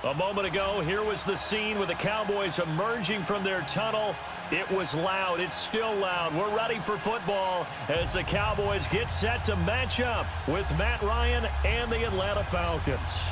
A moment ago, here was the scene with the Cowboys emerging from their tunnel. It was loud. It's still loud. We're ready for football as the Cowboys get set to match up with Matt Ryan and the Atlanta Falcons.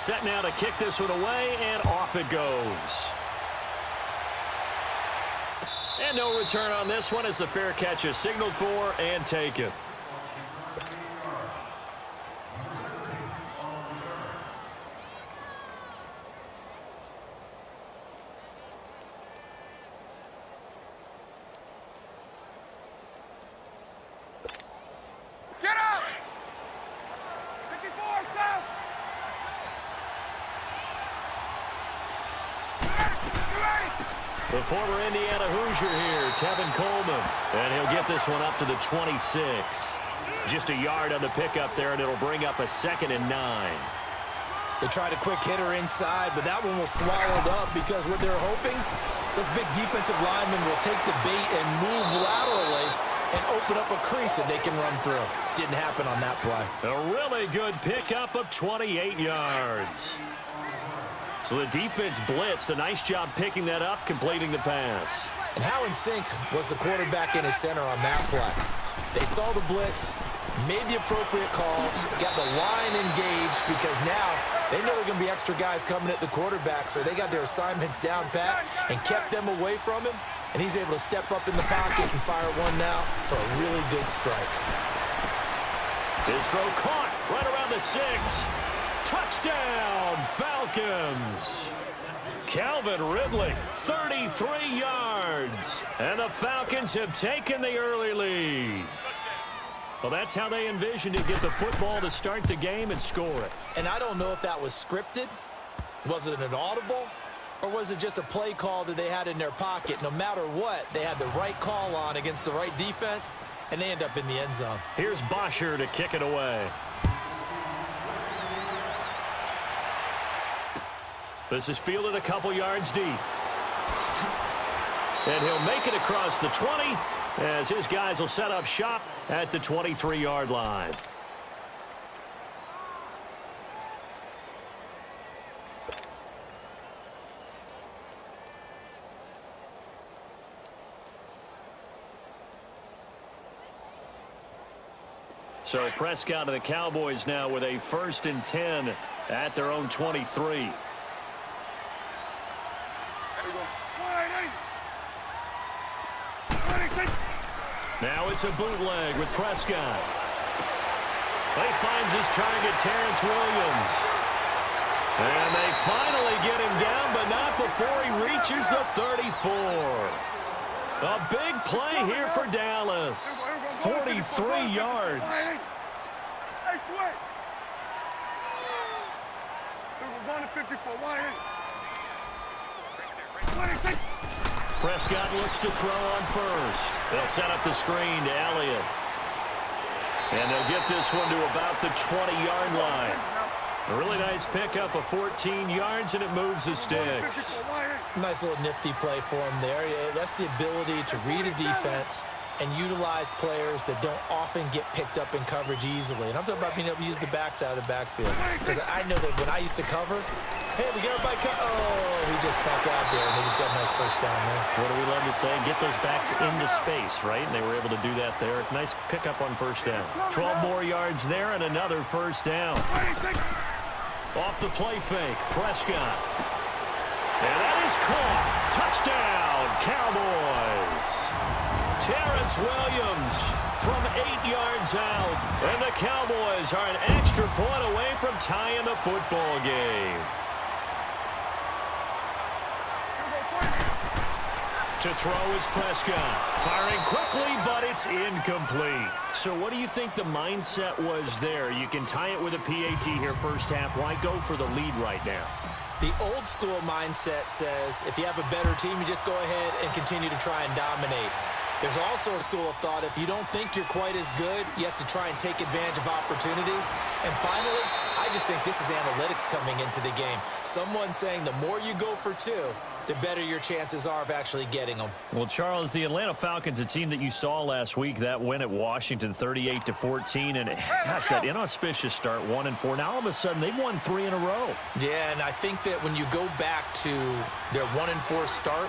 Set now to kick this one away, and off it goes. And no return on this one as the fair catch is signaled for and taken. Get up! 54, south! The former Indiana Hoosier here, Tevin Coleman. And he'll get this one up to the 26. Just a yard on the pickup there, and it'll bring up a 2nd and 9. They tried a quick hitter inside, but that one was swallowed up because what they're hoping, those big defensive linemen will take the bait and move laterally and open up a crease that they can run through. Didn't happen on that play. A really good pickup of 28 yards. So the defense blitzed. A nice job picking that up, completing the pass. And how in sync was the quarterback and his center on that play? They saw the blitz, made the appropriate calls, got the line engaged because now they know there are going to be extra guys coming at the quarterback, so they got their assignments down pat and kept them away from him, and he's able to step up in the pocket and fire one now for a really good strike. His throw caught right around the 6. Touchdown, Falcons. Calvin Ridley, 33 yards. And the Falcons have taken the early lead. Well, that's how they envisioned it, get the football to start the game and score it. And I don't know if that was scripted. Was it an audible? Or was it just a play call that they had in their pocket? No matter what, they had the right call on against the right defense, and they end up in the end zone. Here's Bosher to kick it away. This is fielded a couple yards deep. And he'll make it across the 20 as his guys will set up shop at the 23-yard line. So Prescott and the Cowboys now with a 1st and 10 at their own 23. Now it's a bootleg with Prescott. He finds his target, Terrence Williams. And they finally get him down, but not before he reaches the 34. A big play here for Dallas. 43 yards. Prescott looks to throw on first. They'll set up the screen to Elliott. And they'll get this one to about the 20-yard line. A really nice pickup of 14 yards, and it moves the sticks. Nice little nifty play for him there. Yeah, that's the ability to read a defense and utilize players that don't often get picked up in coverage easily. And I'm talking about being able to use the backside of the backfield. Because I know that when I used to cover, hey, we got everybody oh, he just snuck out there, and they just got a nice first down there. What do we love to say? Get those backs into space, right? And they were able to do that there. Nice pickup on first down. 12 more yards there and another first down. Off the play fake, Prescott. And that is caught. Touchdown, Cowboys. Terrence Williams from 8 yards out. And the Cowboys are an extra point away from tying the football game. To throw is Prescott. Firing quickly, but it's incomplete. So what do you think the mindset was there? You can tie it with a PAT here first half. Why go for the lead right now? The old school mindset says if you have a better team, you just go ahead and continue to try and dominate. There's also a school of thought, if you don't think you're quite as good, you have to try and take advantage of opportunities. And finally, I just think this is analytics coming into the game. Someone saying the more you go for two, the better your chances are of actually getting them. Well, Charles, the Atlanta Falcons, a team that you saw last week, that win at Washington 38-14, and gosh, that inauspicious start, 1-4. Now all of a sudden they've won 3 in a row. Yeah, and I think that when you go back to their 1-4 start,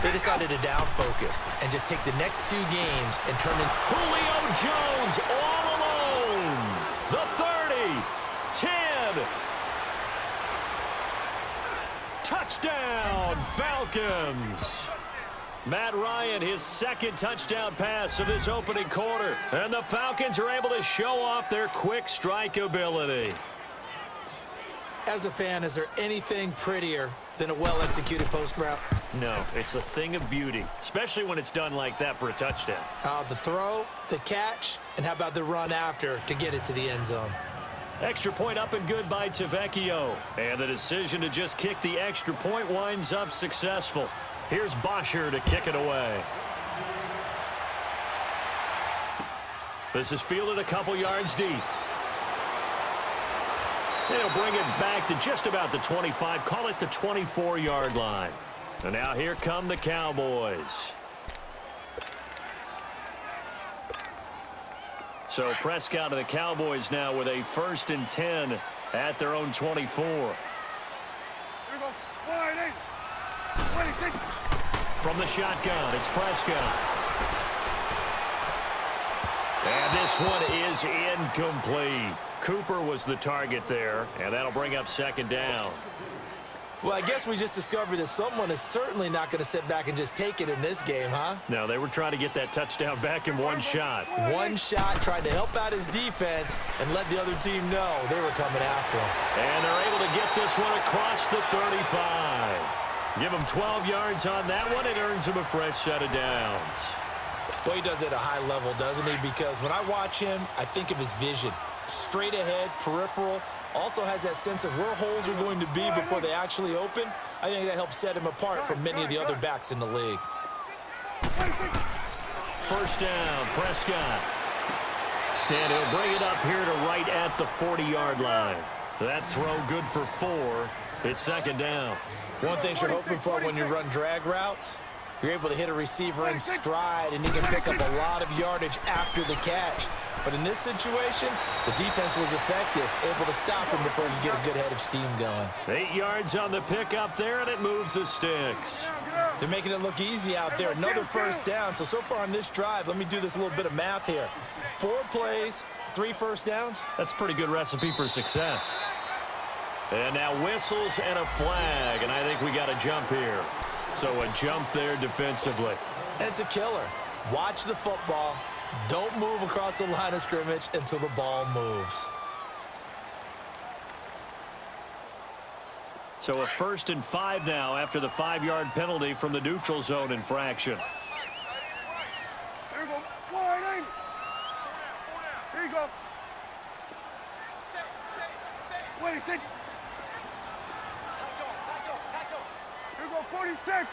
they decided to down focus and just take the next 2 games and turn in. Julio Jones all alone. The 30, 10. Touchdown, Falcons. Matt Ryan, his second touchdown pass of this opening quarter. And the Falcons are able to show off their quick strike ability. As a fan, is there anything prettier than a well-executed post route? No, it's a thing of beauty, especially when it's done like that for a touchdown. The throw, the catch, and how about the run after to get it to the end zone? Extra point up and good by Tavecchio. And the decision to just kick the extra point winds up successful. Here's Bosher to kick it away. This is fielded a couple yards deep. They'll bring it back to just about the 25, call it the 24-yard line. And now here come the Cowboys. So Prescott and the Cowboys now with a 1st and 10 at their own 24. Here we go. Wide eight. From the shotgun, it's Prescott. And this one is incomplete. Cooper was the target there, and that'll bring up 2nd down. Well, I guess we just discovered that someone is certainly not going to sit back and just take it in this game, huh? No, they were trying to get that touchdown back in one shot. One shot, tried to help out his defense and let the other team know they were coming after him. And they're able to get this one across the 35. Give him 12 yards on that one. It earns him a fresh set of downs. Well, he does it at a high level, doesn't he? Because when I watch him, I think of his vision. Straight ahead, peripheral, also has that sense of where holes are going to be before they actually open. I think that helps set him apart from many of the other backs in the league. 1st down, Prescott. And he'll bring it up here to right at the 40-yard line. That throw good for 4. It's 2nd down. One thing you're hoping for when you run drag routes, you're able to hit a receiver in stride, and he can pick up a lot of yardage after the catch. But in this situation, the defense was effective, able to stop him before you get a good head of steam going. 8 yards on the pickup there, and it moves the sticks. They're making it look easy out there. Another 1st down. So far on this drive, let me do this little bit of math here. 4 plays, 3 1st downs. That's a pretty good recipe for success. And now whistles and a flag, and I think we got a jump here. So a jump there defensively. And it's a killer. Watch the football. Don't move across the line of scrimmage until the ball moves. So a 1st and 5 now after the 5-yard penalty from the neutral zone infraction. Here we go. Wide eight. Here you go. Wait, take. Here we go, 46.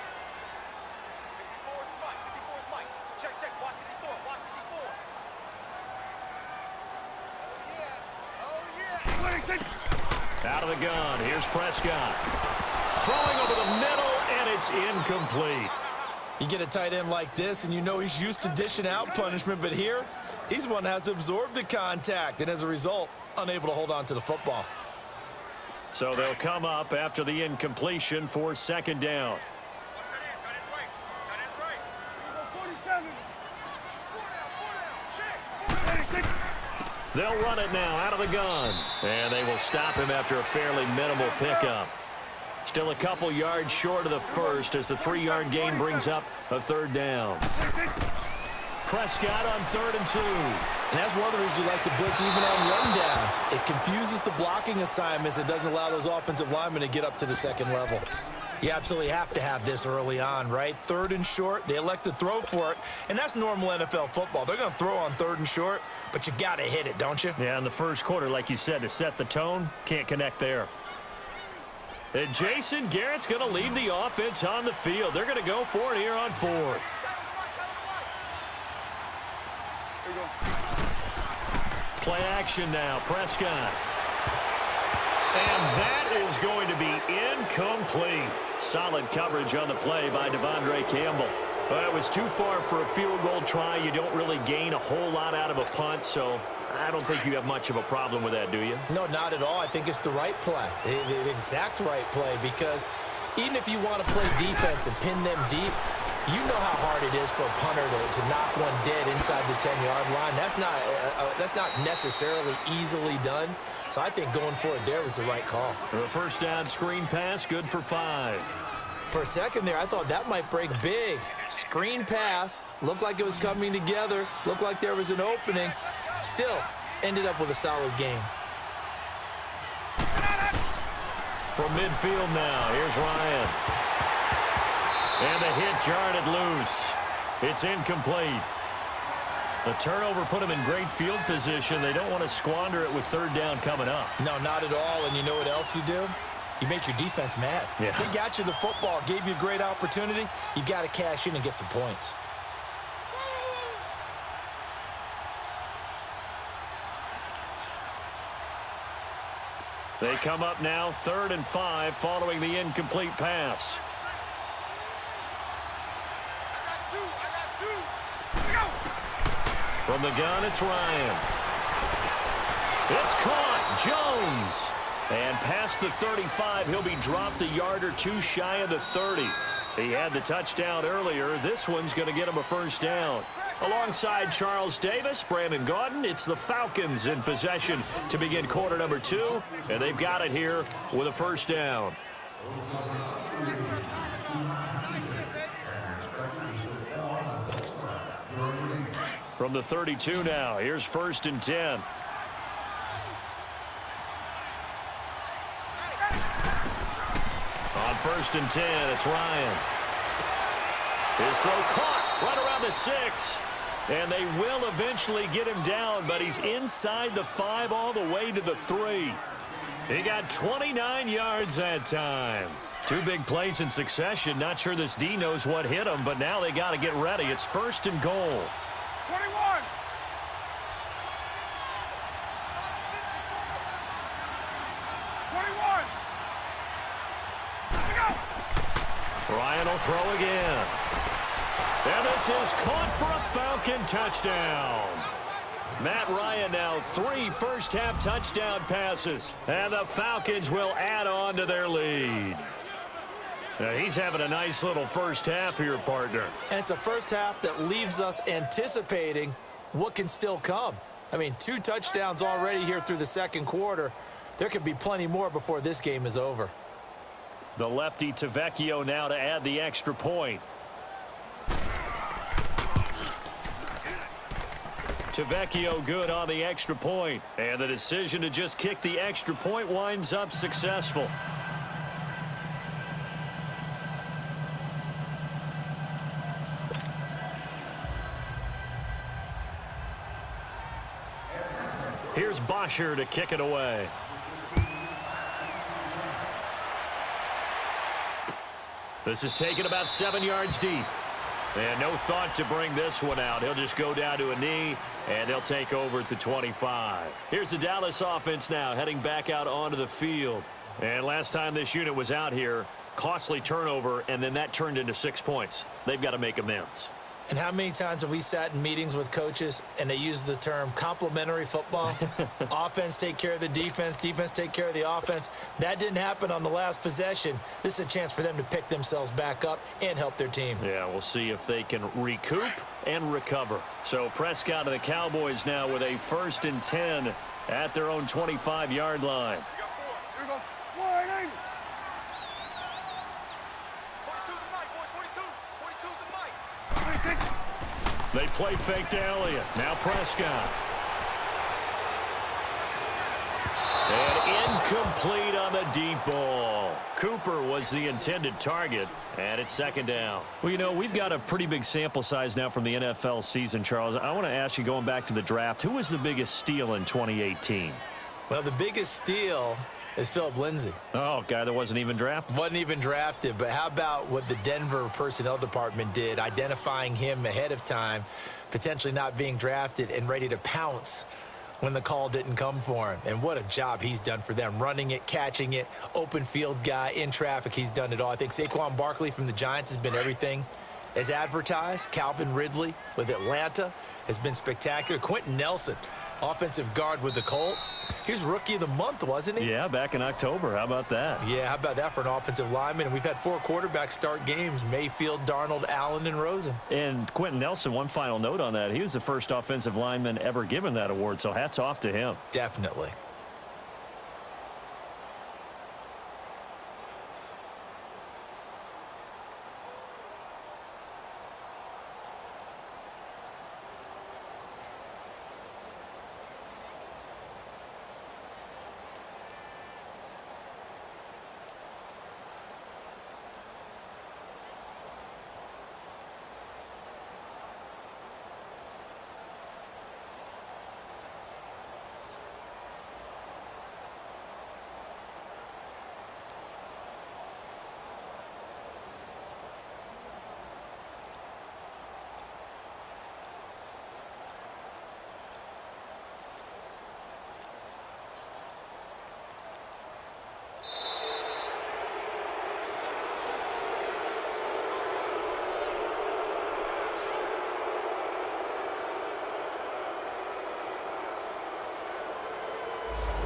Check, watch 54, watch 54. Out of the gun, here's Prescott. Throwing over the middle, and it's incomplete. You get a tight end like this, and you know he's used to dishing out punishment, but here, he's the one that has to absorb the contact, and as a result, unable to hold on to the football. So they'll come up after the incompletion for 2nd down. They'll run it now out of the gun. And they will stop him after a fairly minimal pickup. Still a couple yards short of the 1st as the 3-yard gain brings up a 3rd down. Prescott on 3rd and 2. And that's one of the reasons you like to blitz even on rundowns. It confuses the blocking assignments. It doesn't allow those offensive linemen to get up to the 2nd level. You absolutely have to have this early on, right? 3rd and short, they elect to throw for it, and that's normal NFL football. They're going to throw on 3rd and short, but you've got to hit it, don't you? Yeah, in the 1st quarter, like you said, to set the tone, can't connect there. And Jason Garrett's going to lead the offense on the field. They're going to go for it here on fourth. Here you go. Play action now. Prescott. And that is going to be incomplete. Solid coverage on the play by Devondre Campbell. It was too far for a field goal try. You don't really gain a whole lot out of a punt, so I don't think you have much of a problem with that, do you? No, not at all. I think it's the right play, the exact right play, because even if you want to play defense and pin them deep, you know how hard it is for a punter to knock one dead inside the 10-yard line. That's not necessarily easily done. So I think going for it there was the right call. A first down screen pass, good for 5. For a second there, I thought that might break big. Screen pass, looked like it was coming together, looked like there was an opening. Still, ended up with a solid game. From midfield now, here's Ryan. And the hit jarred loose. It's incomplete. The turnover put them in great field position. They don't want to squander it with third down coming up. No, not at all. And you know what else you do? You make your defense mad. Yeah. They got you the football, gave you a great opportunity. You got to cash in and get some points. They come up now 3rd and 5 following the incomplete pass. I got two. Here we go. From the gun, it's Ryan. It's caught. Jones. And past the 35, he'll be dropped a yard or two shy of the 30. He had the touchdown earlier. This one's going to get him a first down. Alongside Charles Davis, Brandon Gaudin, it's the Falcons in possession to begin quarter number 2. And they've got it here with a first down. From the 32 now, here's 1st and 10. On 1st and 10, it's Ryan. His throw caught right around the 6. And they will eventually get him down, but he's inside the 5 all the way to the 3. He got 29 yards that time. 2 big plays in succession. Not sure this D knows what hit him, but now they got to get ready. It's 1st and goal. 21. Ryan will throw again. And this is caught for a Falcon touchdown. Matt Ryan now 3 first-half touchdown passes. And the Falcons will add on to their lead. Now, he's having a nice little first half here, partner. And it's a first half that leaves us anticipating what can still come. I mean, 2 touchdowns already here through the second quarter. There could be plenty more before this game is over. The lefty Tavecchio now to add the extra point. Tavecchio good on the extra point. And the decision to just kick the extra point winds up successful. Here's Bosher to kick it away. This is taken about 7 yards deep. And no thought to bring this one out. He'll just go down to a knee, and they'll take over at the 25. Here's the Dallas offense now heading back out onto the field. And last time this unit was out here, costly turnover, and then that turned into 6 points. They've got to make amends. And how many times have we sat in meetings with coaches and they use the term complementary football? Offense take care of the defense, defense take care of the offense. That didn't happen on the last possession. This is a chance for them to pick themselves back up and help their team. Yeah, we'll see if they can recoup and recover. So Prescott and the Cowboys now with a 1st and 10 at their own 25-yard line. Here we go. 180. 42 the mic, boys. 42. 42 the mic. 26. They play fake to Elliott. Now Prescott. And incomplete on the deep ball. Cooper was the intended target, and it's 2nd down. Well, you know, we've got a pretty big sample size now from the NFL season, Charles. I want to ask you, going back to the draft, who was the biggest steal in 2018? Well, the biggest steal is Philip Lindsay. Oh, guy that wasn't even drafted. Wasn't even drafted, but how about what the Denver personnel department did, identifying him ahead of time, potentially not being drafted and ready to pounce when the call didn't come for him. And what a job he's done for them, running it, catching it, open field guy, in traffic, he's done it all. I think Saquon Barkley from the Giants has been everything as advertised. Calvin Ridley with Atlanta has been spectacular. Quentin Nelson, offensive guard with the Colts. He was Rookie of the Month, wasn't he? Yeah, back in October. How about that? Yeah, how about that for an offensive lineman? And we've had 4 quarterbacks start games: Mayfield, Darnold, Allen, and Rosen. And Quentin Nelson, one final note on that. He was the first offensive lineman ever given that award, so hats off to him. Definitely.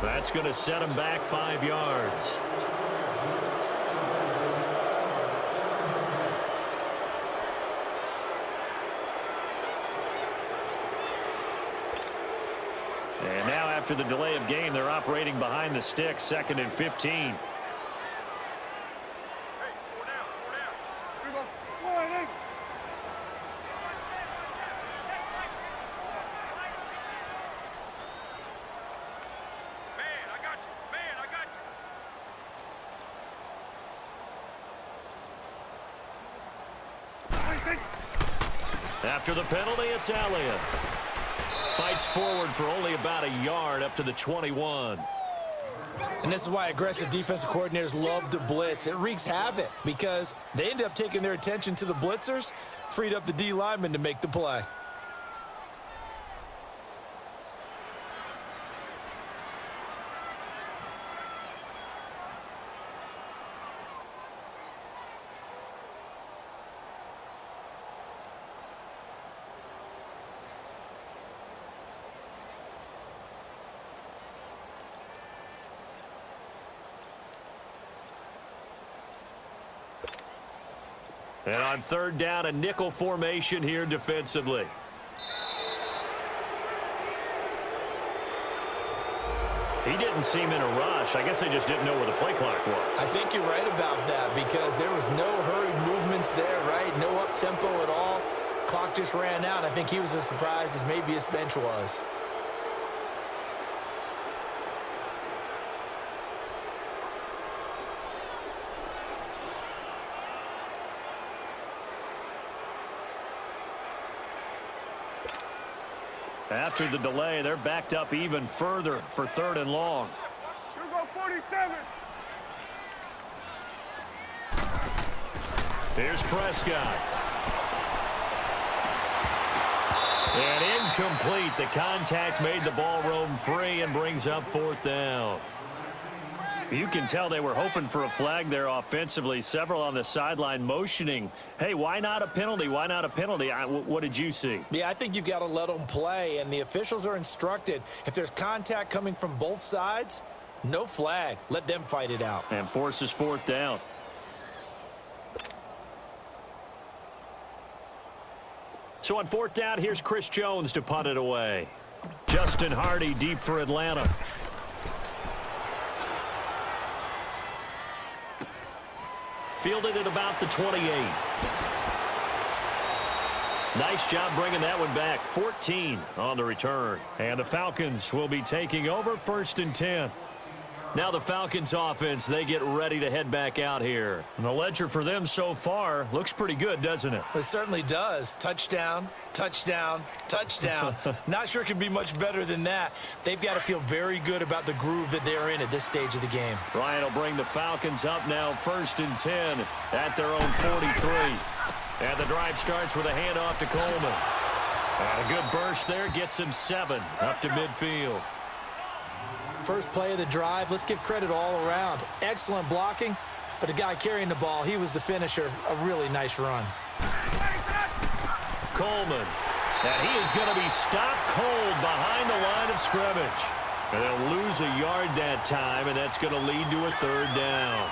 That's going to set him back 5 yards. And now after the delay of game, they're operating behind the sticks, 2nd and 15. Here we go. One, eight. Man, I got you. Man, I got you. After the penalty, it's Elliott. Fights forward for only about a yard up to the 21. And this is why aggressive defensive coordinators love to blitz. It wreaks havoc because they end up taking their attention to the blitzers, freed up the D lineman to make the play. And on 3rd down, a nickel formation here defensively. He didn't seem in a rush. I guess they just didn't know where the play clock was. I think you're right about that because there was no hurried movements there, right? No up-tempo at all. Clock just ran out. I think he was as surprised as maybe his bench was. After the delay, they're backed up even further for 3rd and long. Here we go, 47. Here's Prescott. And incomplete. The contact made the ball roam free and brings up 4th down. You can tell they were hoping for a flag there offensively. Several on the sideline motioning, hey, why not a penalty? Why not a penalty? What did you see? Yeah, I think you've got to let them play, and the officials are instructed. If there's contact coming from both sides, no flag. Let them fight it out. And forces 4th down. So on 4th down, here's Chris Jones to punt it away. Justin Hardy deep for Atlanta. Fielded at about the 28. Nice job bringing that one back. 14 on the return. And the Falcons will be taking over 1st and 10. Now the Falcons offense, they get ready to head back out here. And the ledger for them so far looks pretty good, doesn't it? It certainly does. Touchdown, touchdown, touchdown. Not sure it could be much better than that. They've got to feel very good about the groove that they're in at this stage of the game. Ryan will bring the Falcons up now 1st and 10 at their own 43. And the drive starts with a handoff to Coleman. And a good burst there gets him 7 up to midfield. First play of the drive, let's give credit all around. Excellent blocking, but the guy carrying the ball, he was the finisher. A really nice run. Coleman. And he is going to be stopped cold behind the line of scrimmage. And they'll lose a yard that time, and that's going to lead to a 3rd down.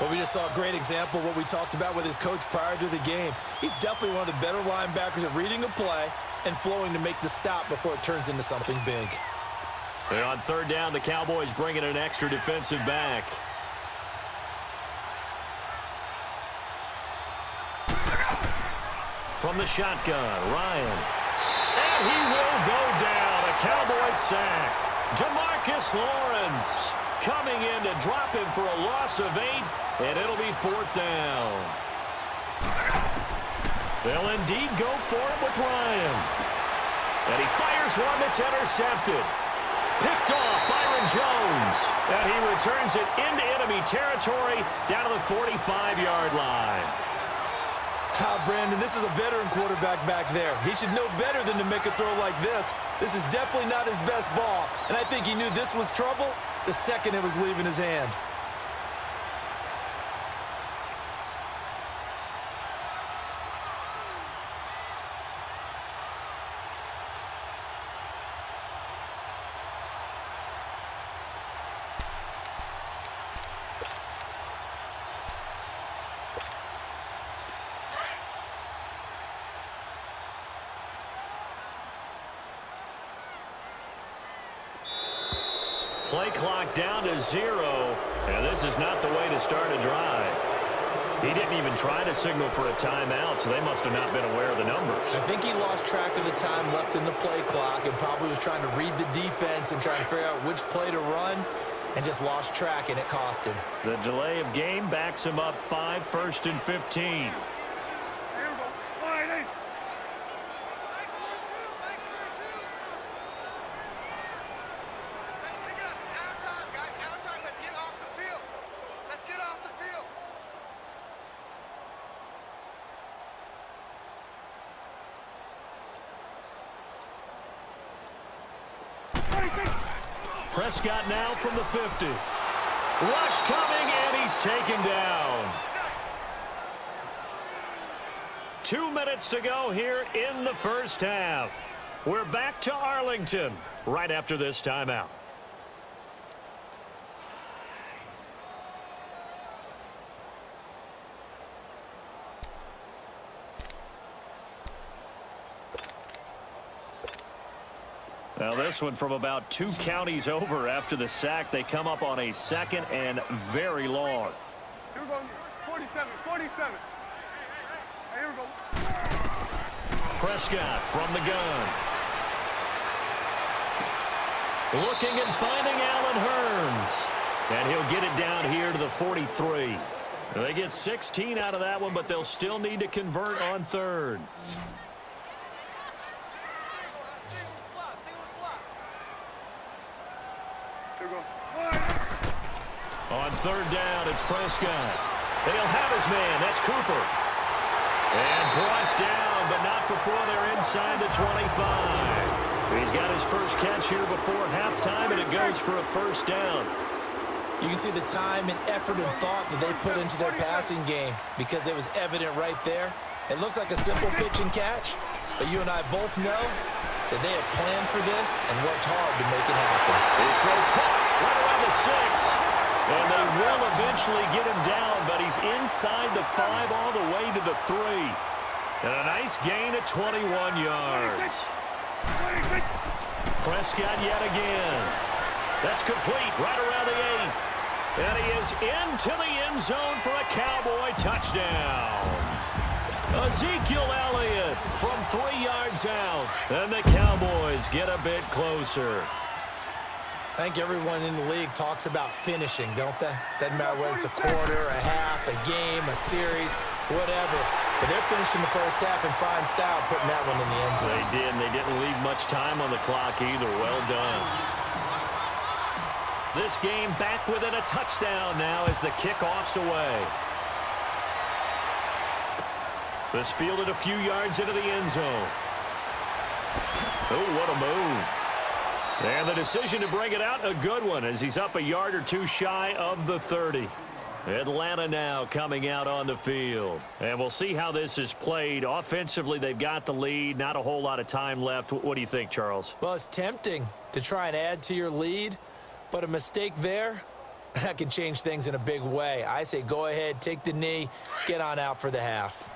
Well, we just saw a great example of what we talked about with his coach prior to the game. He's definitely one of the better linebackers at reading a play and flowing to make the stop before it turns into something big. And on 3rd down, the Cowboys bring in an extra defensive back. From the shotgun, Ryan. And he will go down. A Cowboys sack. DeMarcus Lawrence coming in to drop him for a loss of 8, and it'll be 4th down. They'll indeed go for it with Ryan. And he fires one that's intercepted. Picked off Byron Jones. And he returns it into enemy territory down to the 45-yard line. Brandon, this is a veteran quarterback back there. He should know better than to make a throw like this. This is definitely not his best ball. And I think he knew this was trouble the second it was leaving his hand. Play clock down to 0, and this is not the way to start a drive. He didn't even try to signal for a timeout, so they must have not been aware of the numbers. I think he lost track of the time left in the play clock and probably was trying to read the defense and trying to figure out which play to run and just lost track, and it cost him. The delay of game backs him up 5, 1st and 15. Prescott now from the 50. Rush coming, and he's taken down. 2 minutes to go here in the 1st half. We're back to Arlington right after this timeout. Now this one from about 2 counties over after the sack. They come up on a 2nd and very long. Here we go. 47, 47. Here we go. Prescott from the gun. Looking and finding Allen Hurns. And he'll get it down here to the 43. They get 16 out of that one, but they'll still need to convert on 3rd. On 3rd down, it's Prescott. And he'll have his man. That's Cooper. And brought down, but not before they're inside the 25. He's got his first catch here before halftime, and it goes for a 1st down. You can see the time and effort and thought that they put into their passing game because it was evident right there. It looks like a simple pitch and catch, but you and I both know that they have planned for this and worked hard to make it happen. He's so caught right around the 6. And they will eventually get him down, but he's inside the 5 all the way to the 3. And a nice gain of 21 yards. Prescott yet again. That's complete right around the 8. And he is into the end zone for a Cowboy touchdown. Ezekiel Elliott from 3 yards out. And the Cowboys get a bit closer. I think everyone in the league talks about finishing, don't they? Doesn't matter whether it's a quarter, a half, a game, a series, whatever. But they're finishing the first half in fine style, putting that one in the end zone. They did, and they didn't leave much time on the clock either. Well done. This game back within a touchdown now as the kickoff's away. This fielded a few yards into the end zone. Oh, what a move. And the decision to bring it out, a good one, as he's up a yard or two shy of the 30. Atlanta now coming out on the field. And we'll see how this is played. Offensively, they've got the lead. Not a whole lot of time left. What do you think, Charles? Well, it's tempting to try and add to your lead, but a mistake there, that can change things in a big way. I say go ahead, take the knee, get on out for the half.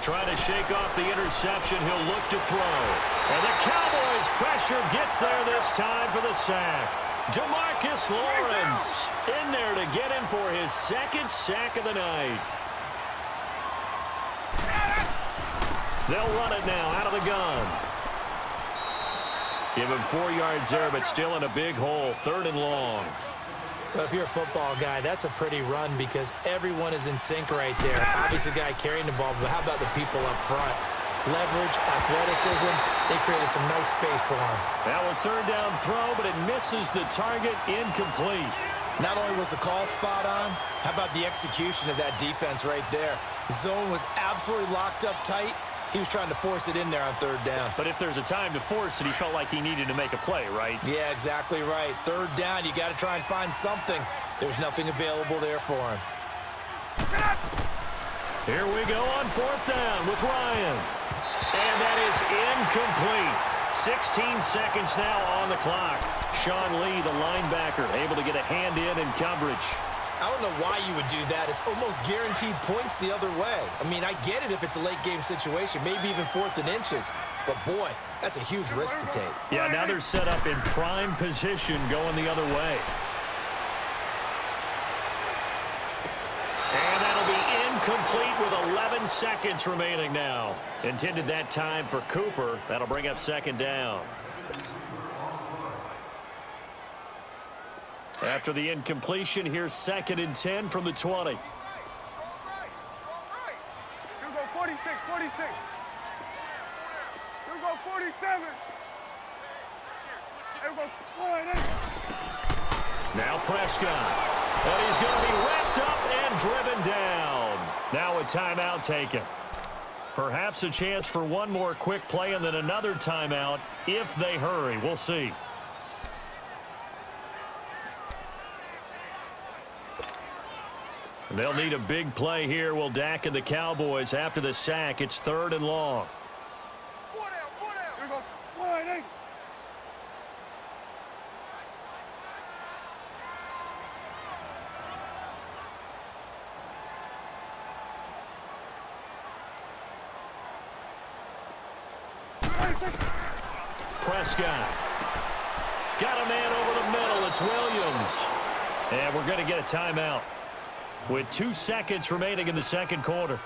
Trying to shake off the interception. He'll look to throw. And the Cowboys' pressure gets there this time for the sack. DeMarcus Lawrence in there to get him for his second sack of the night. They'll run it now out of the gun. Give him 4 yards there, but still in a big hole. 3rd and long. Well, if you're a football guy, that's a pretty run because everyone is in sync right there. Obviously, the guy carrying the ball, but how about the people up front? Leverage, athleticism, they created some nice space for him. Now a 3rd down throw, but it misses the target, incomplete. Not only was the call spot on, how about the execution of that defense right there? Zone was absolutely locked up tight. He was trying to force it in there on 3rd down. But if there's a time to force it, he felt like he needed to make a play, right? Yeah, exactly right. 3rd down, you got to try and find something. There's nothing available there for him. Here we go on 4th down with Ryan. And that is incomplete. 16 seconds now on the clock. Sean Lee, the linebacker, able to get a hand in coverage. I don't know why you would do that. It's almost guaranteed points the other way. I mean, I get it if it's a late game situation, maybe even 4th and inches. But, boy, that's a huge risk to take. Yeah, now they're set up in prime position going the other way. And that'll be incomplete with 11 seconds remaining now. Intended that time for Cooper. That'll bring up 2nd down. After the incompletion, here's 2nd and 10 from the 20. Here we go, 46, 46. Here we go, 47. Here we go, 48. Now Prescott. And he's going to be wrapped up and driven down. Now a timeout taken. Perhaps a chance for one more quick play and then another timeout if they hurry. We'll see. They'll need a big play here. Will Dak and the Cowboys after the sack. It's 3rd and long. 4 down, 4 down. Here we go, 48. Prescott. Got a man over the middle. It's Williams. And we're going to get a timeout with 2 seconds remaining in the 2nd quarter.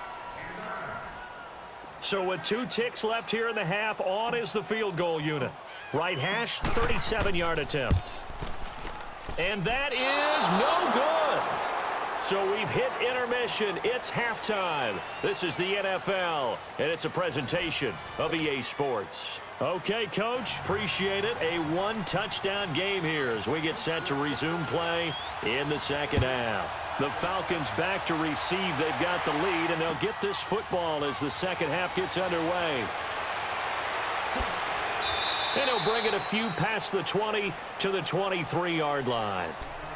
So with 2 ticks left here in the half, on is the field goal unit. Right hash, 37-yard attempt. And that is no good. So we've hit intermission. It's halftime. This is the NFL, and it's a presentation of EA Sports. Okay, Coach, appreciate it. A 1-touchdown game here as we get set to resume play in the 2nd half. The Falcons back to receive. They've got the lead, and they'll get this football as the 2nd half gets underway. And he'll bring it a few past the 20 to the 23-yard line.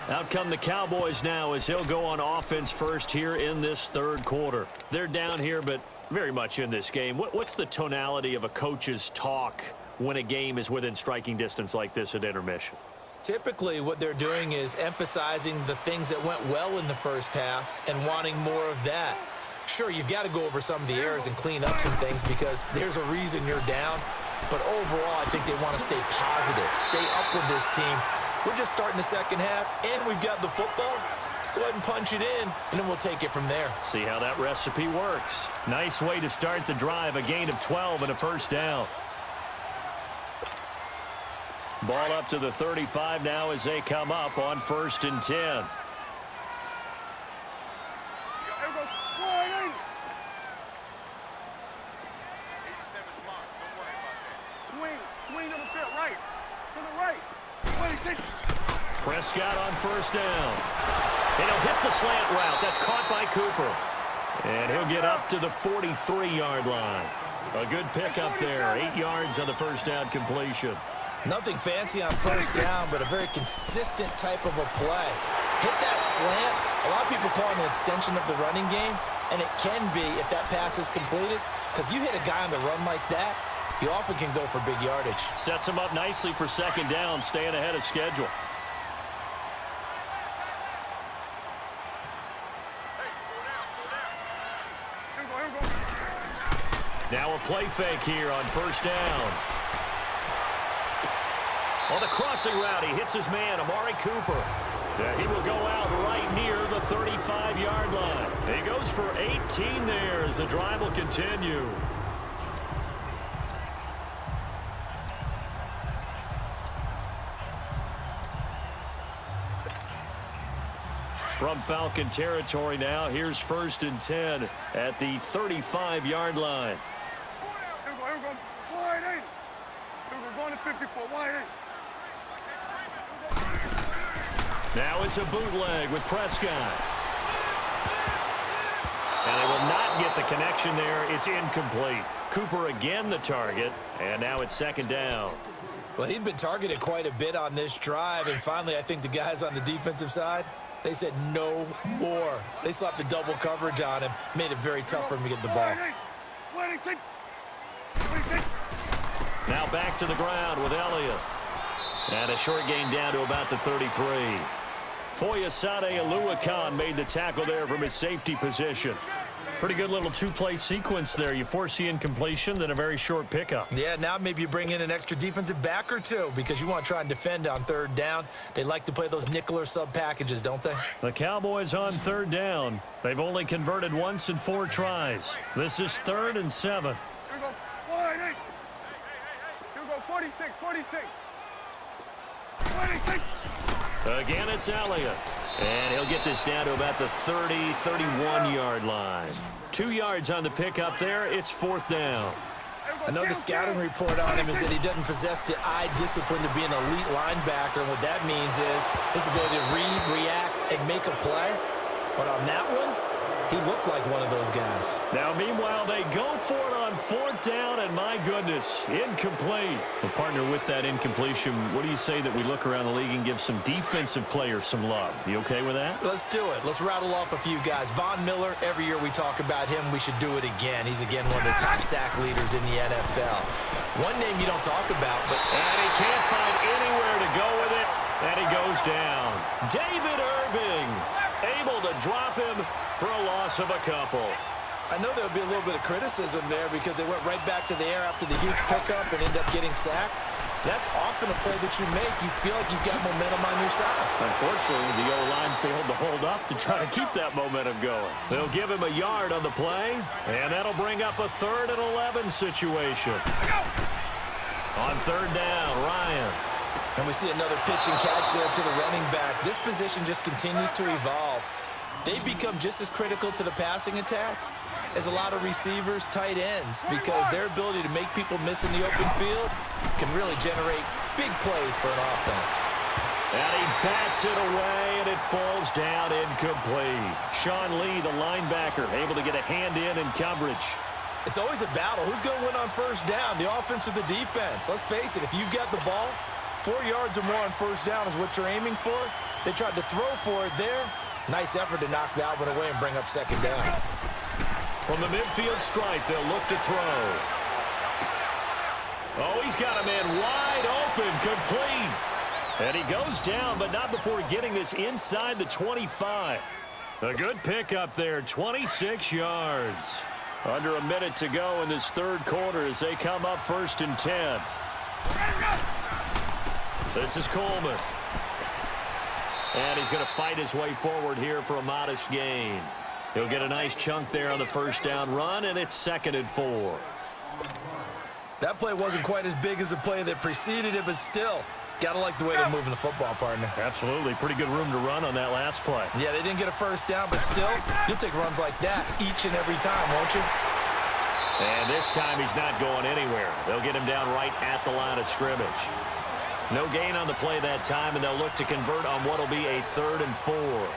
Out come the Cowboys now as they'll go on offense first here in this 3rd quarter. They're down here, but very much in this game. What's the tonality of a coach's talk when a game is within striking distance like this at intermission? Typically, what they're doing is emphasizing the things that went well in the first half and wanting more of that. Sure, you've got to go over some of the errors and clean up some things because there's a reason you're down. But overall, I think they want to stay positive, stay up with this team. We're just starting the 2nd half, and we've got the football. Let's go ahead and punch it in, and then we'll take it from there. See how that recipe works. Nice way to start the drive, a gain of 12 and a first down. Ball up to the 35 now as they come up on 1st and 10. Here we go. Wide 87's blocked. Don't worry about that. Swing to the field, right. To the right. 26. Prescott on 1st down. And he'll hit the slant route. That's caught by Cooper. And he'll get up to the 43-yard line. A good pickup there. 8 yards on the first down completion. Nothing fancy on 1st down, but a very consistent type of a play. Hit that slant. A lot of people call it an extension of the running game, and it can be if that pass is completed, because you hit a guy on the run like that, you often can go for big yardage. Sets him up nicely for 2nd down, staying ahead of schedule. Here we go. Now a play fake here on 1st down. On the crossing route, he hits his man, Amari Cooper. He will go out right near the 35-yard line. He goes for 18 there as the drive will continue. From Falcon territory now, here's 1st and 10 at the 35-yard line. Here we go. Wide 8. Here we go. Going to 54. Wide 8. Now it's a bootleg with Prescott. And they will not get the connection there. It's incomplete. Cooper again the target, and now it's 2nd down. Well, he'd been targeted quite a bit on this drive, and finally I think the guys on the defensive side, they said no more. They slapped the double coverage on him, made it very tough for him to get the ball. Wide 8. 26. Now back to the ground with Elliott. And a short gain down to about the 33. Foyesade Oluwakan made the tackle there from his safety position. Pretty good little 2-play sequence there. You force the incompletion, then a very short pickup. Yeah, now maybe you bring in an extra defensive back or two because you want to try and defend on 3rd down. They like to play those nickel or sub packages, don't they? The Cowboys on 3rd down. They've only converted once in 4 tries. This is 3rd and 7. Here we go. Wide 8. Here we go. 46. 46. 26. Again, it's Elliott. And he'll get this down to about the 30, 31-yard line. 2 yards on the pickup there. It's 4th down. I know the scouting report on him is that he doesn't possess the eye discipline to be an elite linebacker. And what that means is his ability to read, react, and make a play. But on that one, he looked like one of those guys. Now, meanwhile, they go for it on 4th down, and my goodness, incomplete. Well, partner, with that incompletion, what do you say that we look around the league and give some defensive players some love? You okay with that? Let's do it. Let's rattle off a few guys. Von Miller, every year we talk about him, we should do it again. He's, again, one of the top sack leaders in the NFL. One name you don't talk about, but... And he can't find anywhere to go with it, and he goes down. David Irving, able to drop him for a loss of a couple. I know there'll be a little bit of criticism there because they went right back to the air after the huge pickup and ended up getting sacked. That's often a play that you make. You feel like you've got momentum on your side. Unfortunately, the O-line failed to hold up to try to keep that momentum going. They'll give him a yard on the play, and that'll bring up a 3rd and 11 situation. On 3rd down, Ryan. And we see another pitch and catch there to the running back. This position just continues to evolve. They've become just as critical to the passing attack as a lot of receivers, tight ends, because their ability to make people miss in the open field can really generate big plays for an offense. And he bats it away, and it falls down incomplete. Sean Lee, the linebacker, able to get a hand in coverage. It's always a battle. Who's going to win on 1st down, the offense or the defense? Let's face it, if you've got the ball, 4 yards or more on 1st down is what you're aiming for. They tried to throw for it there. Nice effort to knock that one away and bring up 2nd down. From the midfield stripe, they'll look to throw. Oh, he's got a man wide open, complete. And he goes down, but not before getting this inside the 25. A good pickup there, 26 yards. Under a minute to go in this 3rd quarter as they come up 1st and 10. This is Coleman. And he's going to fight his way forward here for a modest gain. He'll get a nice chunk there on the first down run, and it's 2nd and 4. That play wasn't quite as big as the play that preceded it, but still, gotta like the way they're moving the football, partner. Absolutely. Pretty good room to run on that last play. Yeah, they didn't get a first down, but still, you'll take runs like that each and every time, won't you? And this time he's not going anywhere. They'll get him down right at the line of scrimmage. No gain on the play that time, and they'll look to convert on what will be a 3rd and 4.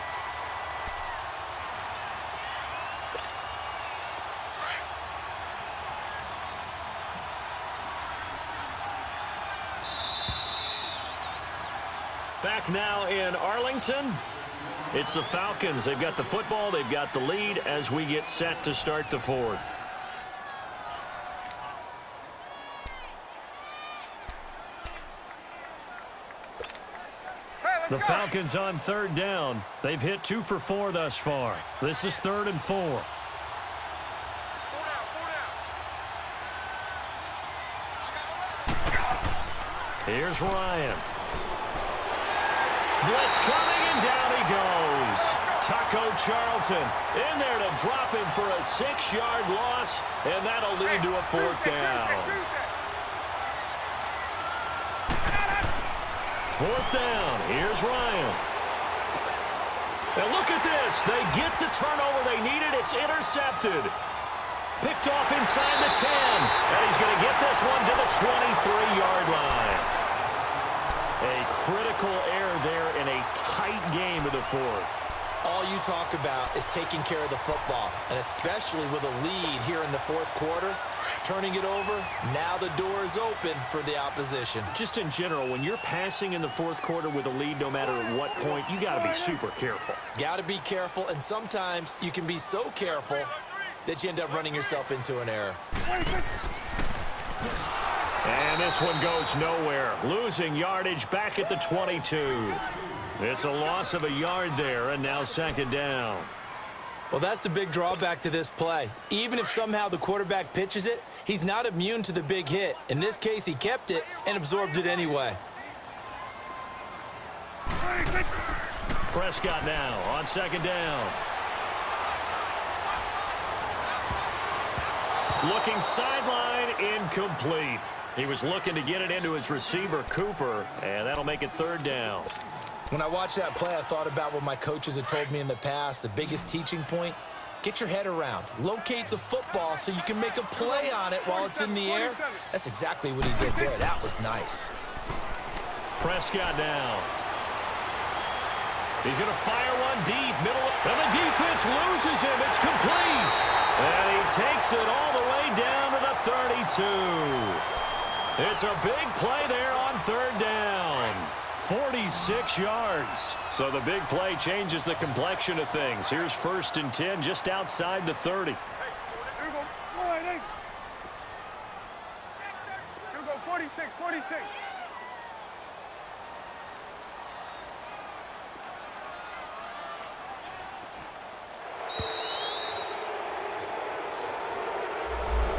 Back now in Arlington. It's the Falcons. They've got the football. They've got the lead as we get set to start the 4th. The Falcons on 3rd down. They've hit 2 for 4 thus far. This is 3rd and 4. 4 down, 4 down. Here's Ryan. Blitz coming, and down he goes. Taco Charlton in there to drop him for a 6-yard loss, and that'll lead to a 4th down. 4th down. Here's Ryan. And look at this. They get the turnover they needed. It's intercepted. Picked off inside the 10. And he's going to get this one to the 23-yard line. A critical error there in a tight game of the 4th. All you talk about is taking care of the football, and especially with a lead here in the 4th quarter, turning it over, now the door is open for the opposition. Just in general, when you're passing in the 4th quarter with a lead, no matter at what point, you got to be super careful. Got to be careful, and sometimes you can be so careful that you end up running yourself into an error. And this one goes nowhere. Losing yardage back at the 22. It's a loss of a yard there, and now 2nd down. Well, that's the big drawback to this play. Even if somehow the quarterback pitches it, he's not immune to the big hit. In this case, he kept it and absorbed it anyway. Prescott now on 2nd down. Looking sideline, incomplete. He was looking to get it into his receiver, Cooper, and that'll make it 3rd down. When I watched that play, I thought about what my coaches had told me in the past. The biggest teaching point, get your head around. Locate the football so you can make a play on it while it's in the air. That's exactly what he did there. That was nice. Prescott now. He's going to fire one deep, middle, and the defense loses him. It's complete. And he takes it all the way down to the 32. It's a big play there on 3rd down. 46 yards. So the big play changes the complexion of things. Here's 1st and 10 just outside the 30. Here we go. All right, hey. Here we go, 46, 46.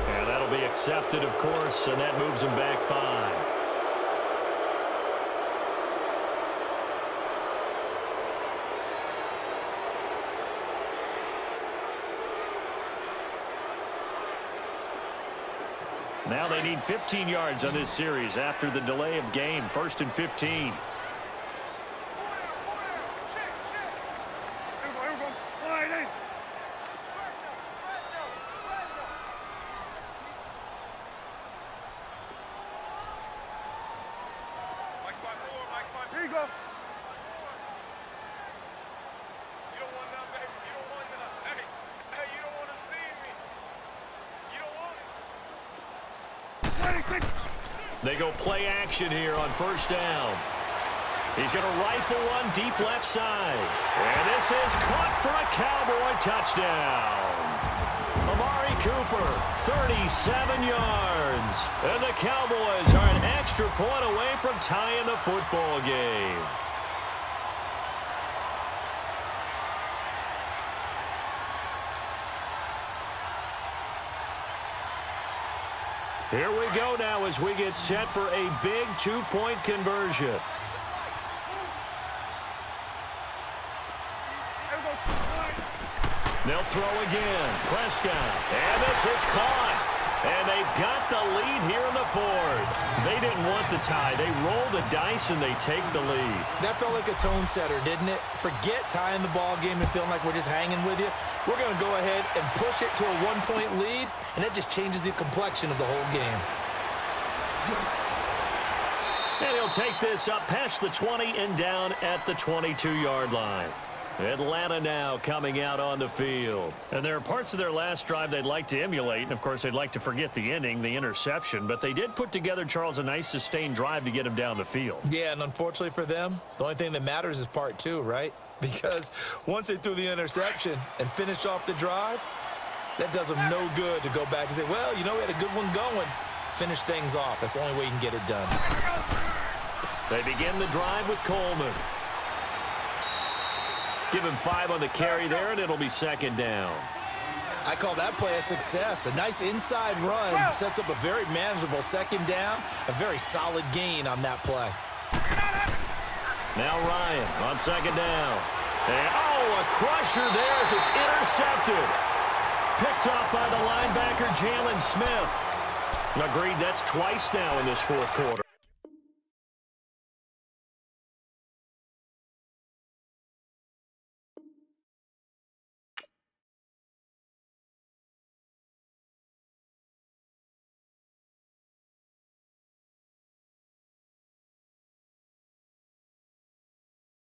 And that'll be accepted, of course, and that moves him back 5. Now they need 15 yards on this series after the delay of game. 1st and 15. Here we go, here we go. All right, hey. Here you go. You don't want none, baby. You don't want none. Hey, you don't want to see me. You don't want it. 26. They go play action here on 1st down. He's going to rifle one deep left side. And this is caught for a Cowboy touchdown. Amari Cooper, 37 yards. And the Cowboys are an extra point away from tying the football game. Here we go now as we get set for a big 2-point conversion. They'll throw again. Prescott. And this is caught. And they've got the lead here in the fourth. They didn't want the tie. They roll the dice and they take the lead. That felt like a tone setter, didn't it? Forget tying the ball game and feeling like we're just hanging with you. We're going to go ahead and push it to a one-point lead, and that just changes the complexion of the whole game. And he'll take this up past the 20 and down at the 22-yard line. Atlanta now coming out on the field. And there are parts of their last drive they'd like to emulate, and, of course, they'd like to forget the inning, the interception. But they did put together, Charles, a nice sustained drive to get him down the field. Yeah, and unfortunately for them, the only thing that matters is part two, right? Because once they threw the interception and finished off the drive, that does them no good to go back and say, well, you know, we had a good one going. Finish things off. That's the only way you can get it done. They begin the drive with Coleman. Give him 5 on the carry there, and it'll be second down. I call that play a success. A nice inside run sets up a very manageable second down. A very solid gain on that play. Now Ryan on second down. And, a crusher there as it's intercepted. Picked up by the linebacker, Jalen Smith. Agreed, that's twice now in this fourth quarter.